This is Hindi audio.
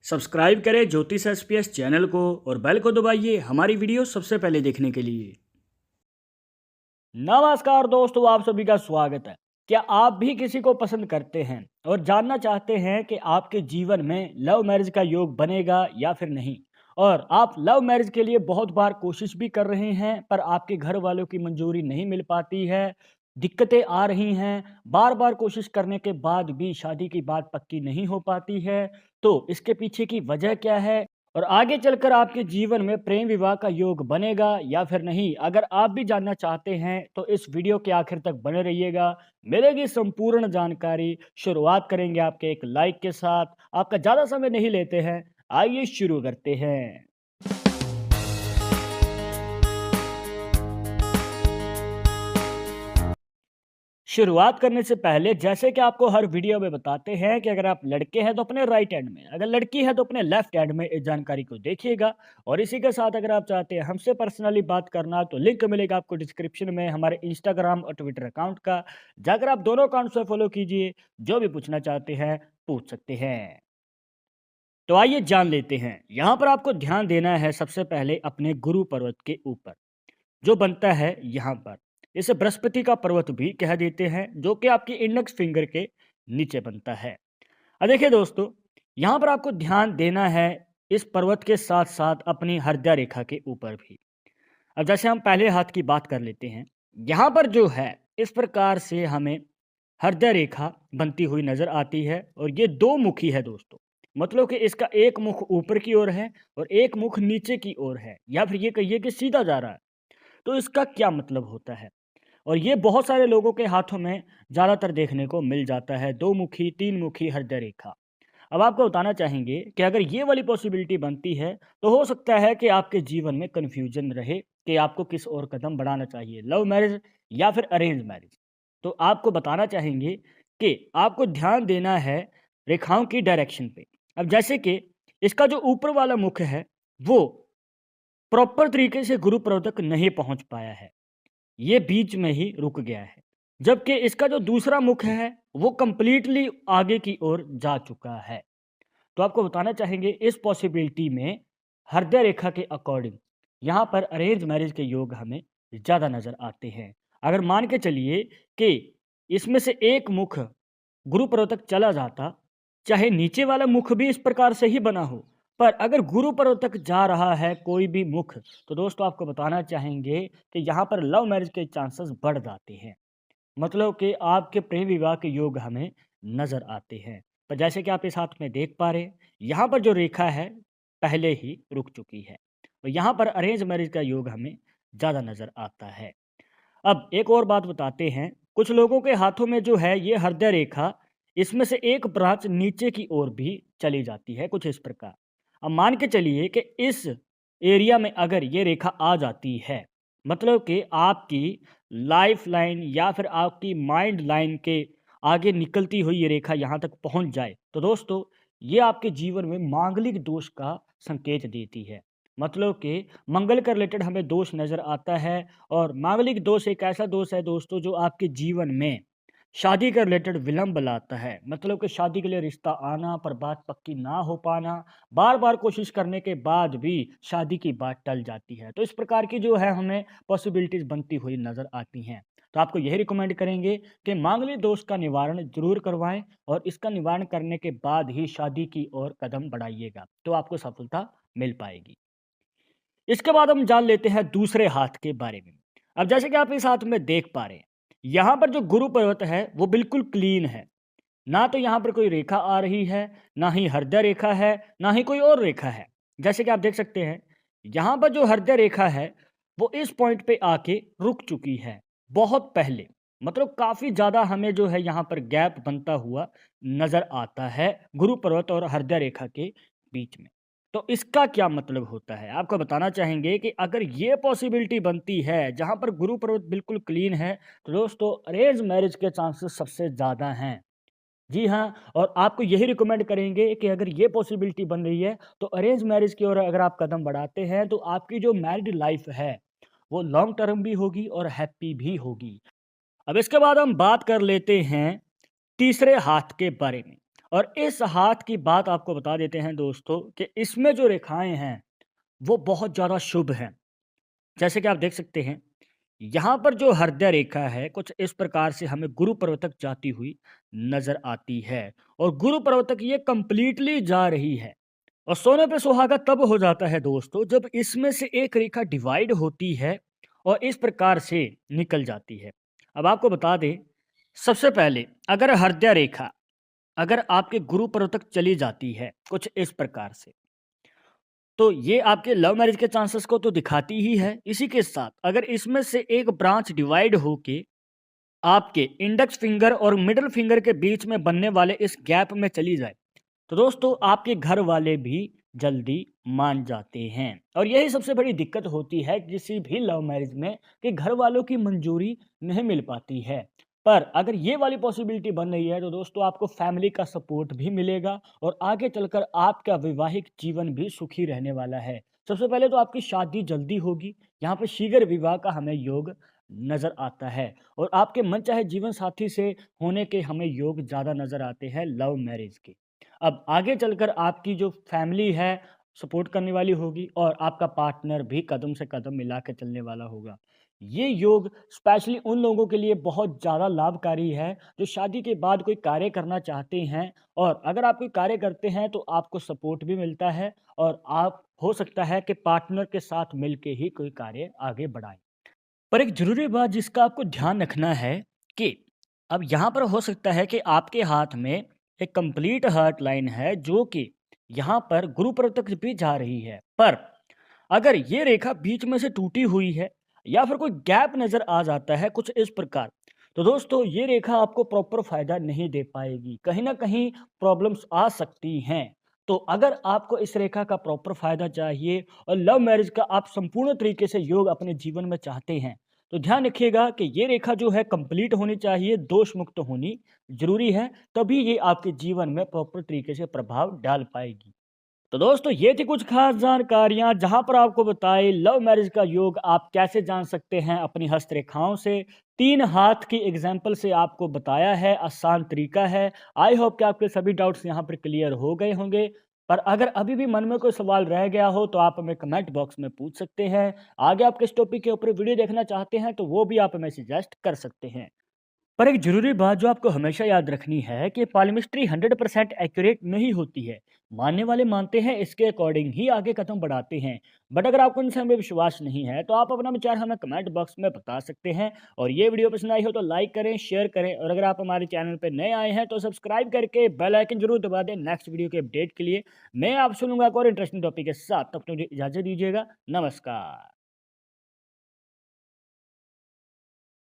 सब्सक्राइब करें ज्योतिष एसपीएस चैनल को और बेल को दबाइए हमारी वीडियो सबसे पहले देखने के लिए। नमस्कार दोस्तों, आप सभी का स्वागत है। क्या आप भी किसी को पसंद करते हैं और जानना चाहते हैं कि आपके जीवन में लव मैरिज का योग बनेगा या फिर नहीं, और आप लव मैरिज के लिए बहुत बार कोशिश भी कर रहे हैं पर आपके घर वालों की मंजूरी नहीं मिल पाती है, दिक्कतें आ रही हैं, बार बार कोशिश करने के बाद भी शादी की बात पक्की नहीं हो पाती है। तो इसके पीछे की वजह क्या है और आगे चलकर आपके जीवन में प्रेम विवाह का योग बनेगा या फिर नहीं, अगर आप भी जानना चाहते हैं तो इस वीडियो के आखिर तक बने रहिएगा। मिलेगी संपूर्ण जानकारी। शुरुआत करेंगे आपके एक लाइक के साथ। आपका ज़्यादा समय नहीं लेते हैं, आइए शुरू करते हैं। शुरुआत करने से पहले जैसे कि आपको हर वीडियो में बताते हैं कि अगर आप लड़के हैं तो अपने राइट हैंड में, अगर लड़की है तो अपने लेफ्ट हैंड में इस जानकारी को देखिएगा। और इसी के साथ अगर आप चाहते हैं हमसे पर्सनली बात करना तो लिंक मिलेगा आपको डिस्क्रिप्शन में हमारे इंस्टाग्राम और ट्विटर अकाउंट का, जाकर आप दोनों अकाउंट से फॉलो कीजिए। जो भी पूछना चाहते हैं पूछ सकते हैं। तो आइए जान लेते हैं। यहाँ पर आपको ध्यान देना है सबसे पहले अपने गुरु पर्वत के ऊपर जो बनता है यहाँ पर। इसे बृहस्पति का पर्वत भी कह देते हैं, जो कि आपकी इंडेक्स फिंगर के नीचे बनता है। अब देखिए दोस्तों, यहाँ पर आपको ध्यान देना है इस पर्वत के साथ साथ अपनी हृदय रेखा के ऊपर भी। अब जैसे हम पहले हाथ की बात कर लेते हैं, यहाँ पर जो है इस प्रकार से हमें हृदय रेखा बनती हुई नजर आती है और ये दो मुखी है दोस्तों। मतलब कि इसका एक मुख ऊपर की ओर है और एक मुख नीचे की ओर है, या फिर ये कहिए कि सीधा जा रहा है। तो इसका क्या मतलब होता है, और ये बहुत सारे लोगों के हाथों में ज़्यादातर देखने को मिल जाता है, दो मुखी तीन मुखी हृदय रेखा। अब आपको बताना चाहेंगे कि अगर ये वाली पॉसिबिलिटी बनती है तो हो सकता है कि आपके जीवन में कन्फ्यूजन रहे कि आपको किस ओर कदम बढ़ाना चाहिए, लव मैरिज या फिर अरेंज मैरिज। तो आपको बताना चाहेंगे कि आपको ध्यान देना है रेखाओं की डायरेक्शन पे। अब जैसे कि इसका जो ऊपर वाला मुख है वो प्रॉपर तरीके से गुरु पर्वत तक नहीं पहुंच पाया है, ये बीच में ही रुक गया है। जबकि इसका जो दूसरा मुख है वो कंप्लीटली आगे की ओर जा चुका है। तो आपको बताना चाहेंगे इस पॉसिबिलिटी में हृदय रेखा के अकॉर्डिंग यहाँ पर अरेंज मैरिज के योग हमें ज़्यादा नज़र आते हैं। अगर मान के चलिए कि इसमें से एक मुख गुरु पर्वत तक चला जाता, चाहे नीचे वाला मुख भी इस प्रकार से ही बना हो, पर अगर गुरु पर्वत तक जा रहा है कोई भी मुख, तो दोस्तों आपको बताना चाहेंगे कि यहाँ पर लव मैरिज के चांसेस बढ़ जाते हैं। मतलब कि आपके प्रेम विवाह के योग हमें नज़र आते हैं। पर जैसे कि आप इस हाथ में देख पा रहे हैं, यहाँ पर जो रेखा है पहले ही रुक चुकी है और यहाँ पर अरेंज मैरिज का योग हमें ज़्यादा नज़र आता है। अब एक और बात बताते हैं, कुछ लोगों के हाथों में जो है ये हृदय रेखा, इसमें से एक ब्रांच नीचे की ओर भी चली जाती है कुछ इस प्रकार। अब मान के चलिए कि इस एरिया में अगर ये रेखा आ जाती है, मतलब कि आपकी लाइफ लाइन या फिर आपकी माइंड लाइन के आगे निकलती हुई ये रेखा यहाँ तक पहुँच जाए, तो दोस्तों ये आपके जीवन में मांगलिक दोष का संकेत देती है। मतलब कि मंगल का रिलेटेड हमें दोष नज़र आता है। और मांगलिक दोष एक ऐसा दोष है दोस्तों जो आपके जीवन में शादी के रिलेटेड विलंब लाता है। मतलब कि शादी के लिए रिश्ता आना पर बात पक्की ना हो पाना, बार बार कोशिश करने के बाद भी शादी की बात टल जाती है। तो इस प्रकार की जो है हमें पॉसिबिलिटीज़ बनती हुई नज़र आती हैं। तो आपको यही रिकमेंड करेंगे कि मांगलिक दोष का निवारण जरूर करवाएं और इसका निवारण करने के बाद ही शादी की ओर कदम बढ़ाइएगा, तो आपको सफलता मिल पाएगी। इसके बाद हम जान लेते हैं दूसरे हाथ के बारे में। अब जैसे कि आप इस हाथ में देख पा रहे हैं, यहाँ पर जो गुरु पर्वत है वो बिल्कुल क्लीन है। ना तो यहाँ पर कोई रेखा आ रही है, ना ही हृदय रेखा है, ना ही कोई और रेखा है। जैसे कि आप देख सकते हैं, यहाँ पर जो हृदय रेखा है वो इस पॉइंट पे आके रुक चुकी है बहुत पहले। मतलब काफ़ी ज़्यादा हमें जो है यहाँ पर गैप बनता हुआ नज़र आता है गुरु पर्वत और हृदय रेखा के बीच में। तो इसका क्या मतलब होता है, आपको बताना चाहेंगे कि अगर ये पॉसिबिलिटी बनती है जहाँ पर गुरु पर्वत बिल्कुल क्लीन है, तो दोस्तों अरेंज मैरिज के चांसेस सबसे ज़्यादा हैं। जी हाँ, और आपको यही रिकमेंड करेंगे कि अगर ये पॉसिबिलिटी बन रही है तो अरेंज मैरिज की ओर अगर आप कदम बढ़ाते हैं तो आपकी जो मैरिड लाइफ है वो लॉन्ग टर्म भी होगी और हैप्पी भी होगी। अब इसके बाद हम बात कर लेते हैं तीसरे हाथ के बारे में। और इस हाथ की बात आपको बता देते हैं दोस्तों कि इसमें जो रेखाएँ हैं, वो बहुत ज़्यादा शुभ हैं। जैसे कि आप देख सकते हैं, यहाँ पर जो हृदय रेखा है, कुछ इस प्रकार से हमें गुरु पर्वत तक जाती हुई नज़र आती है और गुरु पर्वत तक ये कंप्लीटली जा रही है। और सोने पे सुहागा तब हो जाता है दोस्तों, जब इसमें से एक रेखा डिवाइड होती है और इस प्रकार से निकल जाती है। अब आपको बता दें, सबसे पहले अगर हृदय रेखा अगर आपके गुरु पर्वत तक चली जाती है, कुछ इस प्रकार से, तो ये आपके लव मैरिज के चांसेस को तो दिखाती ही है। इसी के साथ अगर इसमें से एक ब्रांच डिवाइड होके आपके इंडेक्स फिंगर और मिडल फिंगर के बीच में बनने वाले इस गैप में चली जाए, तो दोस्तों आपके घर वाले भी जल्दी मान जाते हैं। और यही सबसे बड़ी दिक्कत होती है किसी भी लव मैरिज में, कि घर वालों की मंजूरी नहीं मिल पाती है। पर अगर ये वाली पॉसिबिलिटी बन रही है, तो दोस्तों आपको फैमिली का सपोर्ट भी मिलेगा और आगे चलकर आपका वैवाहिक जीवन भी सुखी रहने वाला है। सबसे पहले तो आपकी शादी जल्दी होगी, यहाँ पे शीघ्र विवाह का हमें योग नज़र आता है और आपके मनचाहे जीवन साथी से होने के हमें योग ज़्यादा नज़र आते हैं लव मैरिज के। अब आगे चलकर आपकी जो फैमिली है सपोर्ट करने वाली होगी और आपका पार्टनर भी कदम से कदम मिला के चलने वाला होगा। ये योग स्पेशली उन लोगों के लिए बहुत ज़्यादा लाभकारी है जो शादी के बाद कोई कार्य करना चाहते हैं, और अगर आप कोई कार्य करते हैं तो आपको सपोर्ट भी मिलता है और आप हो सकता है कि पार्टनर के साथ मिलके ही कोई कार्य आगे बढ़ाएँ। पर एक ज़रूरी बात जिसका आपको ध्यान रखना है कि अब यहाँ पर हो सकता है कि आपके हाथ में एक कंप्लीट हार्ट लाइन है जो कि यहाँ पर गुरु पर्वत तक भी जा रही है। पर अगर ये रेखा बीच में से टूटी हुई है या फिर कोई गैप नज़र आ जाता है कुछ इस प्रकार, तो दोस्तों ये रेखा आपको प्रॉपर फ़ायदा नहीं दे पाएगी। कहीं न कहीं प्रॉब्लम्स आ सकती हैं। तो अगर आपको इस रेखा का प्रॉपर फ़ायदा चाहिए और लव मैरिज का आप संपूर्ण तरीके से योग अपने जीवन में चाहते हैं, तो ध्यान रखिएगा कि ये रेखा जो है कंप्लीट होनी चाहिए, दोष मुक्त होनी ज़रूरी है, तभी ये आपके जीवन में प्रॉपर तरीके से प्रभाव डाल पाएगी। तो दोस्तों ये थी कुछ खास जानकारियाँ जहाँ पर आपको बताए लव मैरिज का योग आप कैसे जान सकते हैं अपनी हस्तरेखाओं से। 3 हाथ की एग्जाम्पल से आपको बताया है, आसान तरीका है। आई होप कि आपके सभी डाउट्स यहाँ पर क्लियर हो गए होंगे। पर अगर अभी भी मन में कोई सवाल रह गया हो तो आप हमें कमेंट बॉक्स में पूछ सकते हैं। आगे आप किस टॉपिक के ऊपर वीडियो देखना चाहते हैं तो वो भी आप हमें सजेस्ट कर सकते हैं। पर एक ज़रूरी बात जो आपको हमेशा याद रखनी है कि पाल्मिस्ट्री 100% एक्यूरेट नहीं होती है। मानने वाले मानते हैं, इसके अकॉर्डिंग ही आगे कदम बढ़ाते हैं। बट अगर आपको इनसे हमें विश्वास नहीं है तो आप अपना विचार हमें कमेंट बॉक्स में बता सकते हैं। और ये वीडियो पसंद आई हो तो लाइक करें, शेयर करें और अगर आप हमारे चैनल पर नए आए हैं तो सब्सक्राइब करके बेल आइकन जरूर दबा दें नेक्स्ट वीडियो के अपडेट के लिए। मैं आप सुनूंगा एक और इंटरेस्टिंग टॉपिक के साथ, तब तक मुझे इजाज़त दीजिएगा। नमस्कार।